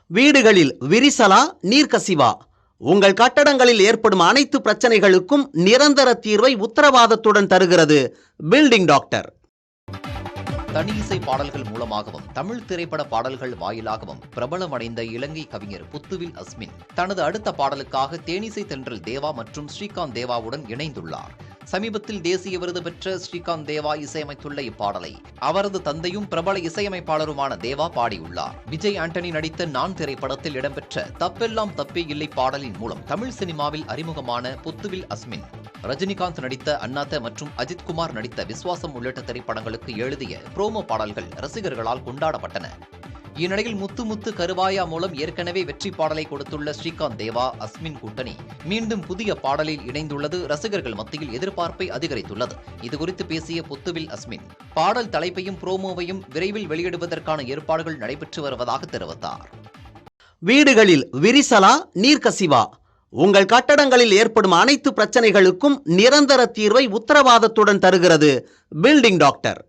வீடுகளில் விரிசலா நீர்க்கசிவா? உங்கள் கட்டடங்களில் ஏற்படும் அனைத்து பிரச்சனைகளுக்கும் நிரந்தர தீர்வை உத்தரவாதத்துடன் தருகிறது பில்டிங் டாக்டர். தனி இசை பாடல்கள் மூலமாகவும் தமிழ் திரைப்பட பாடல்கள் வாயிலாகவும் பிரபலமடைந்த இலங்கை கவிஞர் புத்துவில் அஸ்மின் தனது அடுத்த பாடலுக்காக தேனிசை தென்றல் தேவா மற்றும் ஸ்ரீகாந்த் தேவாவுடன் இணைந்துள்ளார். சமீபத்தில் தேசிய விருது பெற்ற ஸ்ரீகாந்த் தேவா இசையமைத்துள்ள இப்பாடலை அவரது தந்தையும் பிரபல இசையமைப்பாளருமான தேவா பாடியுள்ளார். விஜய் ஆண்டனி நடித்த நான் திரைப்படத்தில் இடம்பெற்ற தப்பெல்லாம் தப்பே இல்லை பாடலின் மூலம் தமிழ் சினிமாவில் அறிமுகமான புத்துவில் அஸ்மின் ரஜினிகாந்த் நடித்த அண்ணாத்த மற்றும் அஜித்குமார் நடித்த விஸ்வாசம் உள்ளிட்ட திரைப்படங்களுக்கு எழுதிய புரோமோ பாடல்கள் ரசிகர்களால் கொண்டாடப்பட்டன. இந்நிலையில் முத்து முத்து கருவாயா மூலம் ஏற்கனவே வெற்றி பாடலை கொடுத்துள்ள ஸ்ரீகாந்த் தேவா அஸ்மின் கூட்டணி மீண்டும் புதிய பாடலில் இணைந்துள்ளது ரசிகர்கள் மத்தியில் எதிர்பார்ப்பை அதிகரித்துள்ளது. இதுகுறித்து பேசிய புத்துவில் அஸ்மின் பாடல் தலைப்பையும் புரோமோவையும் விரைவில் வெளியிடுவதற்கான ஏற்பாடுகள் நடைபெற்று வருவதாக தெரிவித்தார். வீடுகளில் விரிசலா நீர்க்கசிவா? உங்கள் கட்டடங்களில் ஏற்படும் அனைத்து பிரச்சனைகளுக்கும் நிரந்தர தீர்வை உத்தரவாதத்துடன் தருகிறது பில்டிங் டாக்டர்.